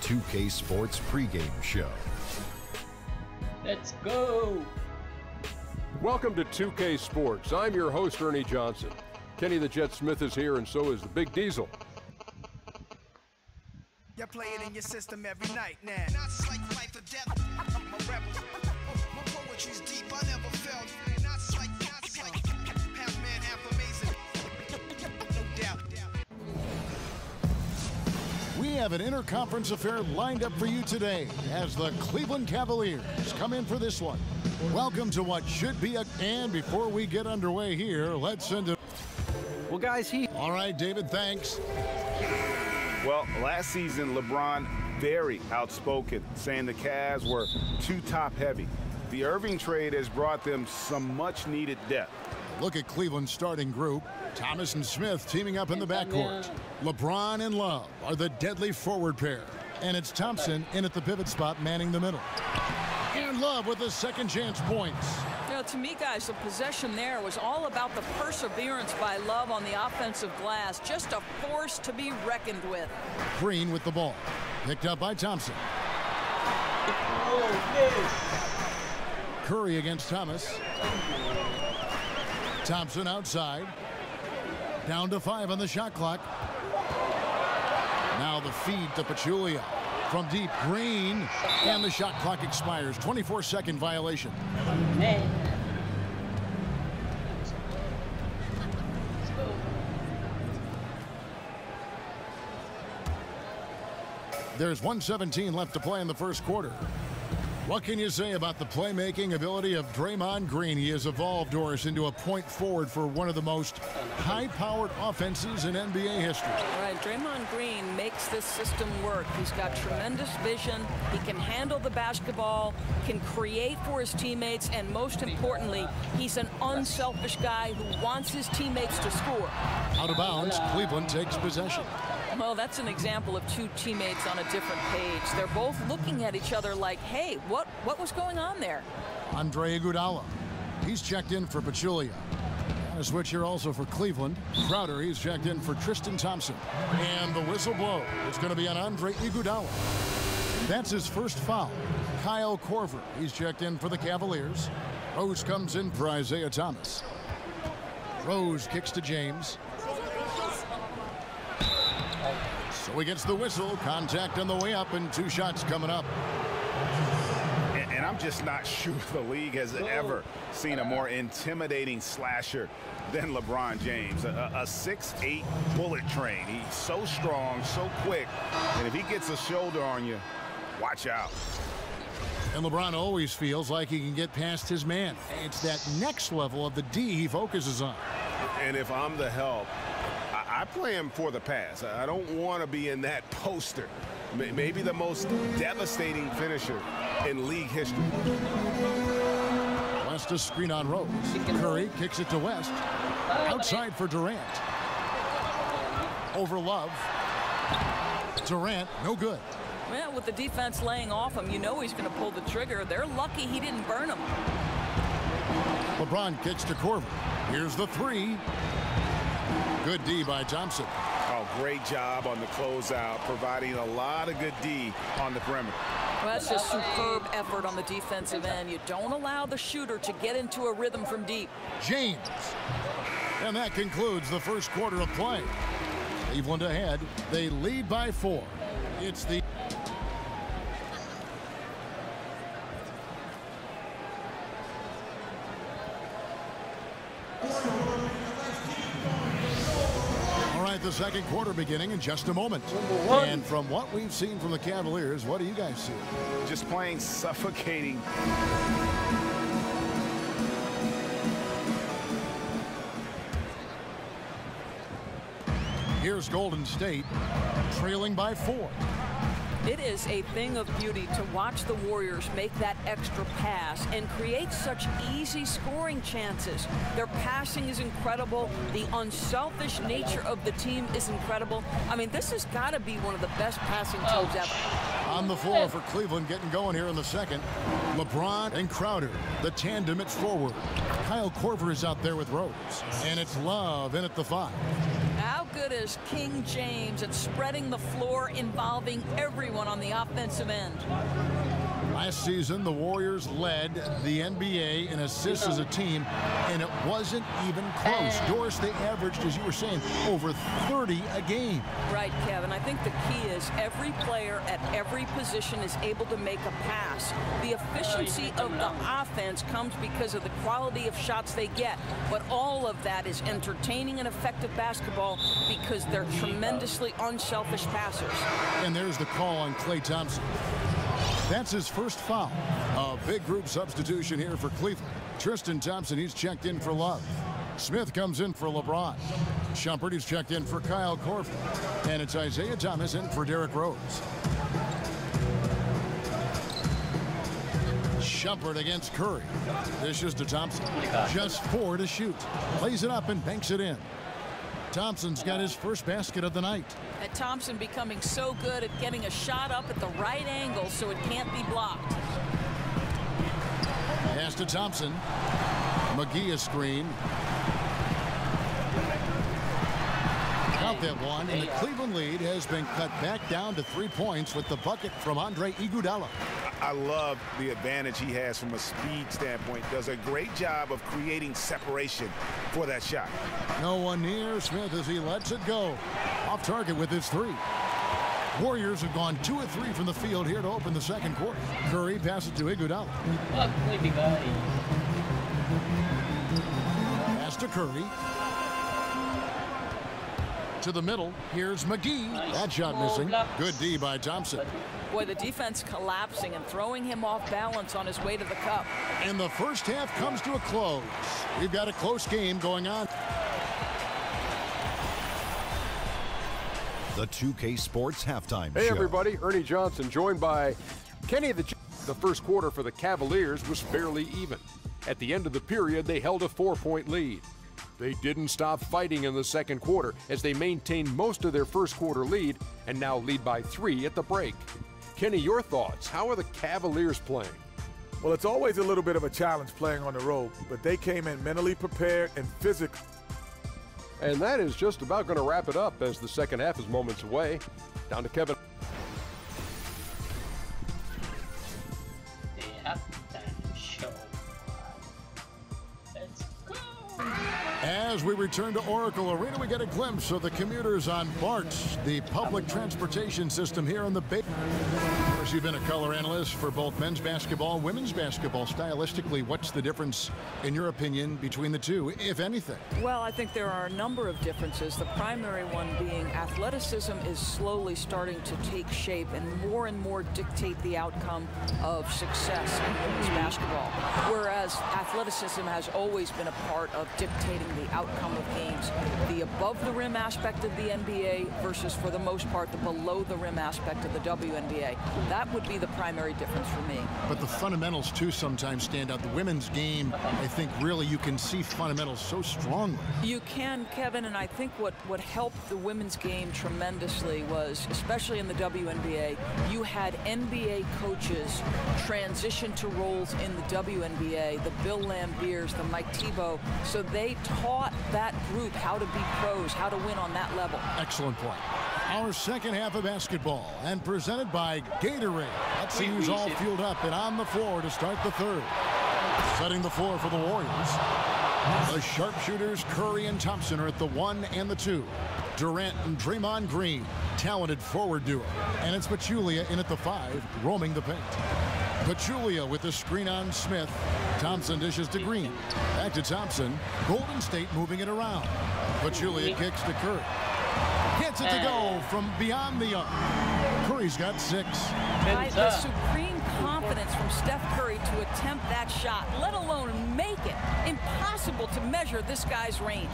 2K Sports pregame show. Let's go! Welcome to 2K Sports. I'm your host, Ernie Johnson. Kenny the Jet Smith is here, and so is the Big Diesel. You play it in your system every night now. Not like life or death. I'm a rebel. My poetry's deep. I never felt. Not like half man, half amazing. No doubt. We have an interconference affair lined up for you today as the Cleveland Cavaliers come in for this one. Welcome to what should be and before we get underway here, let's send it. Well, guys, all right, David, thanks. Well, last season, LeBron very outspoken, saying the Cavs were too top-heavy. The Irving trade has brought them some much-needed depth. Look at Cleveland's starting group. Thomas and Smith teaming up in the backcourt. LeBron and Love are the deadly forward pair. And it's Thompson in at the pivot spot manning the middle. And Love with the second chance points. You know, to me, guys, the possession there was all about the perseverance by Love on the offensive glass. Just a force to be reckoned with. Green with the ball. Picked up by Thompson. Curry against Thomas. Thompson outside. Down to 5 on the shot clock. Now the feed to Pachulia. From deep, Green, and the shot clock expires. 24-second violation. Man. There's 1:17 left to play in the first quarter. What can you say about the playmaking ability of Draymond Green? He has evolved, Doris, into a point forward for one of the most high-powered offenses in NBA history. All right, Draymond Green makes this system work. He's got tremendous vision. He can handle the basketball, can create for his teammates, and most importantly, he's an unselfish guy who wants his teammates to score. Out of bounds, Cleveland takes possession. Well, that's an example of two teammates on a different page. They're both looking at each other like, hey, what was going on there? Andre Iguodala. He's checked in for Pachulia. And a switch here also for Cleveland. Crowder, he's checked in for Tristan Thompson. And the whistle blows. It's going to be on Andre Iguodala. That's his first foul. Kyle Korver, he's checked in for the Cavaliers. Rose comes in for Isaiah Thomas. Rose kicks to James. So he gets the whistle, contact on the way up, and 2 shots coming up. And I'm just not sure the league has ever seen a more intimidating slasher than LeBron James. A 6'8" bullet train. He's so strong, so quick, and if he gets a shoulder on you, watch out. And LeBron always feels like he can get past his man. It's that next level of the D he focuses on. And if I'm the help, I play him for the pass. I don't want to be in that poster. Maybe the most devastating finisher in league history. West a screen on Rose. Curry kicks it to West. Outside for Durant. Over Love. Durant, no good. Well, with the defense laying off him, you know he's going to pull the trigger. They're lucky he didn't burn him. LeBron kicks to Korver. Here's the 3. Good D by Thompson. Oh, great job on the closeout, providing a lot of good D on the perimeter. Well, that's just superb effort on the defensive end. You don't allow the shooter to get into a rhythm from deep. James. And that concludes the first quarter of play. Cleveland ahead. They lead by 4. It's the... The second quarter beginning in just a moment. And from what we've seen from the Cavaliers, what do you guys see? Just playing suffocating. Here's Golden State trailing by 4. It is a thing of beauty to watch the Warriors make that extra pass and create such easy scoring chances. Their passing is incredible. The unselfish nature of the team is incredible. I mean, this has got to be one of the best passing teams ever. On the floor for Cleveland getting going here in the second. LeBron and Crowder, the tandem at forward. Kyle Korver is out there with Rose. And it's Love in at the 5. How good good as King James at spreading the floor, involving everyone on the offensive end. Last season, the Warriors led the NBA in assists as a team, and it wasn't even close. Doris, they averaged, as you were saying, over 30 a game. Right, Kevin. I think the key is every player at every position is able to make a pass. The efficiency of the offense comes because of the quality of shots they get, but all of that is entertaining and effective basketball because they're tremendously unselfish passers. And there's the call on Klay Thompson. That's his first foul. A big group substitution here for Cleveland. Tristan Thompson, he's checked in for Love. Smith comes in for LeBron. Shumpert, he's checked in for Kyle Korver. And it's Isaiah Thomas in for Derrick Rose. Shumpert against Curry. Dishes to Thompson. Just 4 to shoot. Plays it up and banks it in. Thompson's got his first basket of the night. And Thompson becoming so good at getting a shot up at the right angle so it can't be blocked. Pass to Thompson. McGee a screen. Count that one, and the Cleveland lead has been cut back down to 3 points with the bucket from Andre Iguodala. I love the advantage he has from a speed standpoint. Does a great job of creating separation for that shot. No one near Smith as he lets it go. Off target with his 3. Warriors have gone 2 of 3 from the field here to open the second quarter. Curry passes to Iguodala. Pass to Curry. To the middle. Here's McGee. That shot missing. Good D by Thompson. Boy, the defense collapsing and throwing him off balance on his way to the cup. And the first half comes to a close. We've got a close game going on. The 2K Sports Halftime Show. Hey, everybody. Ernie Johnson joined by Kenny the Jet. The first quarter for the Cavaliers was fairly even. At the end of the period, they held a 4-point lead. They didn't stop fighting in the second quarter as they maintained most of their first quarter lead and now lead by 3 at the break. Kenny, your thoughts? How are the Cavaliers playing? Well, it's always a little bit of a challenge playing on the road, but they came in mentally prepared and physically. And that is just about going to wrap it up as the second half is moments away. Down to Kevin. The halftime show. Let's go. As we return to Oracle Arena, we get a glimpse of the commuters on BART, the public transportation system here in the Bay. Of course, you've been a color analyst for both men's basketball and women's basketball. Stylistically, what's the difference, in your opinion, between the two, if anything? Well, I think there are a number of differences. The primary one being athleticism is slowly starting to take shape and more dictate the outcome of success in women's basketball. Whereas athleticism has always been a part of dictating the outcome of games. The above the rim aspect of the NBA versus, for the most part, the below the rim aspect of the WNBA. That would be the primary difference for me. But the fundamentals, too, sometimes stand out. The women's game, I think, really, you can see fundamentals so strongly. You can, Kevin, and I think what helped the women's game tremendously was, especially in the WNBA, you had NBA coaches transition to roles in the WNBA, the Bill Lambiers, the Mike Thibault, so they taught that group how to be pros, how to win on that level. Excellent point. Our second half of basketball, and presented by Gatorade. Let's see who's all fueled up and on the floor to start the third. Setting the floor for the Warriors. The sharpshooters Curry and Thompson are at the 1 and the 2. Durant and Draymond Green, talented forward duo. And it's Pachulia in at the 5, roaming the paint. Pachulia with the screen on Smith. Thompson dishes to Green. Back to Thompson. Golden State moving it around. Pachulia kicks to Curry. Gets it to go from beyond the arc. Curry's got 6. Right, the supreme confidence from Steph Curry to attempt that shot, let alone make it. Impossible to measure this guy's range.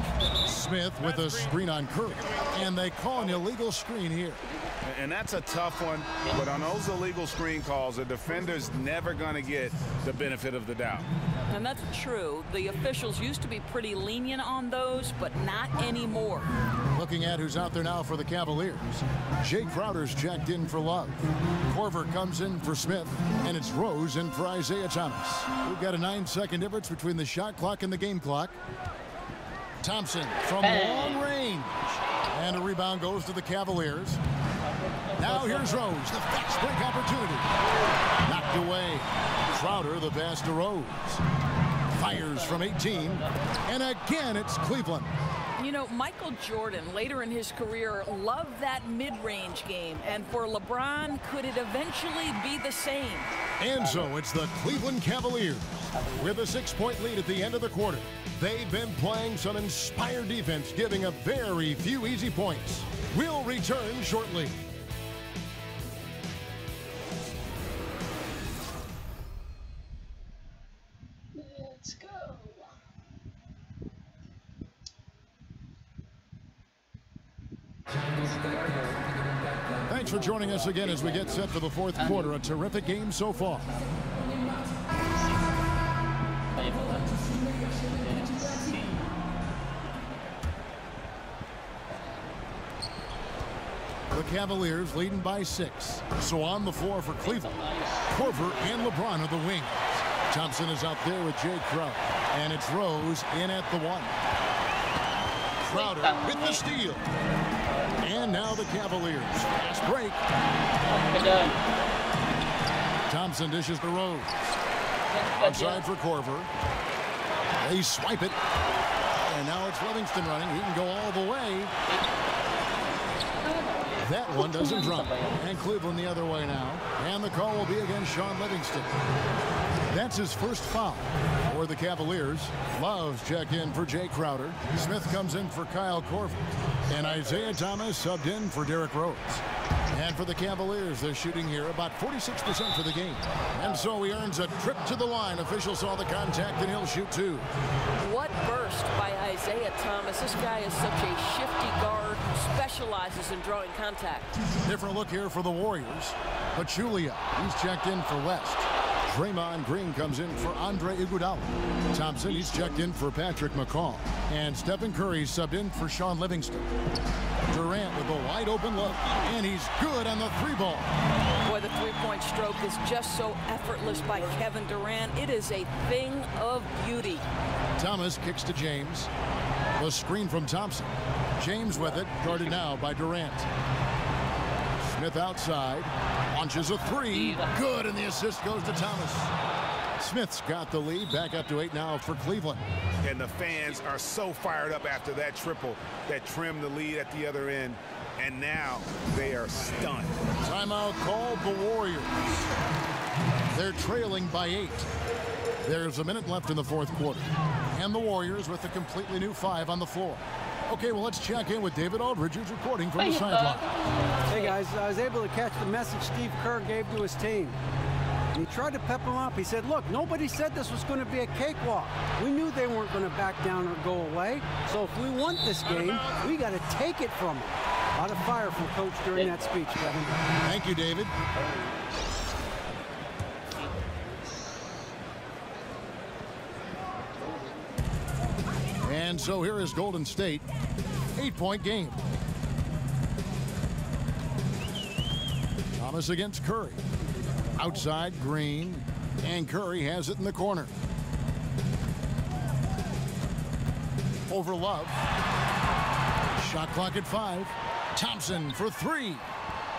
Smith with a screen on Curry. And they call an illegal screen here. And that's a tough one, but on those illegal screen calls, a defender's never going to get the benefit of the doubt. And that's true. The officials used to be pretty lenient on those, but not anymore. Looking at who's out there now for the Cavaliers. Jay Crowder's checked in for Love. Korver comes in for Smith, and it's Rose in for Isaiah Thomas. We've got a 9-second difference between the shot clock and the game clock. Thompson from long range. And a rebound goes to the Cavaliers. Now here's Rose, the fast break opportunity. Knocked away. Crowder, the pass to Rose. Fires from 18. And again, it's Cleveland. You know, Michael Jordan, later in his career, loved that mid-range game. And for LeBron, could it eventually be the same? And so it's the Cleveland Cavaliers with a 6-point lead at the end of the quarter. They've been playing some inspired defense, giving up very few easy points. We'll return shortly. Let's go. Thanks for joining us again as we get set for the fourth quarter. A terrific game so far. The Cavaliers leading by 6. So on the floor for Cleveland, Korver and LeBron are the wings. Thompson is out there with Jay Crowder. And it's Rose in at the 1. Crowder with the steal. And now the Cavaliers. Fast break. Thompson dishes to Rose. Outside for Korver. They swipe it. And now it's Livingston running. He can go all the way. That one doesn't drop. And Cleveland the other way now. And the call will be against Sean Livingston. That's his first foul for the Cavaliers. Loves check in for Jay Crowder. Smith comes in for Kyle Korver. And Isaiah Thomas subbed in for Derrick Rose. And for the Cavaliers, they're shooting here about 46% for the game. And so he earns a trip to the line. Official saw the contact, and he'll shoot 2. What burst by Isaiah Thomas. This guy is such a shifty guard who specializes in drawing contact. Different look here for the Warriors. Pachulia, he's checked in for West. Draymond Green comes in for Andre Iguodala. Thompson, he's checked in for Patrick McCall. And Stephen Curry subbed in for Sean Livingston. Durant with a wide open look, and he's good on the 3-ball. Boy, the three-point stroke is just so effortless by Kevin Durant. It is a thing of beauty. Thomas kicks to James. The screen from Thompson. James with it, guarded now by Durant. Smith outside, launches a 3. Good, and the assist goes to Thomas. Smith's got the lead, back up to 8 now for Cleveland. And the fans are so fired up after that triple that trimmed the lead at the other end. And now they are stunned. Timeout called the Warriors. They're trailing by 8. There's a minute left in the fourth quarter. And the Warriors with a completely new 5 on the floor. Okay, well, let's check in with David Aldridge, who's reporting from the sideline. Hey, guys, I was able to catch the message Steve Kerr gave to his team. He tried to pep them up. He said, look, nobody said this was going to be a cakewalk. We knew they weren't going to back down or go away. So if we want this game, we got to take it from them. A lot of fire from Coach during that speech, Kevin. Thank you, David. And so here is Golden State. 8-point game. Thomas against Curry. Outside, Green. And Curry has it in the corner. Over Love. Shot clock at 5. Thompson for 3.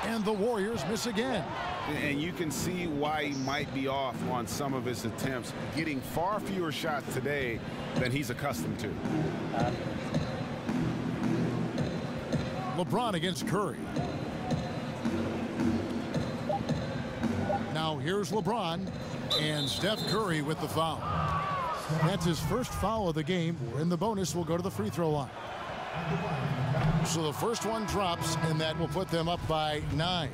And the Warriors miss again. And you can see why he might be off on some of his attempts, getting far fewer shots today than he's accustomed to. LeBron against Curry. Now here's LeBron and Steph Curry with the foul. That's his first foul of the game, and the bonus will go to the free throw line. So the first one drops, and that will put them up by 9.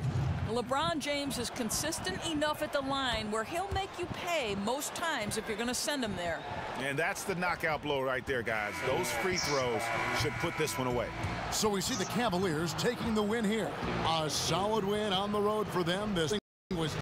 LeBron James is consistent enough at the line where he'll make you pay most times if you're going to send him there. And that's the knockout blow right there, guys. Those free throws should put this one away. So we see the Cavaliers taking the win here. A solid win on the road for them. This was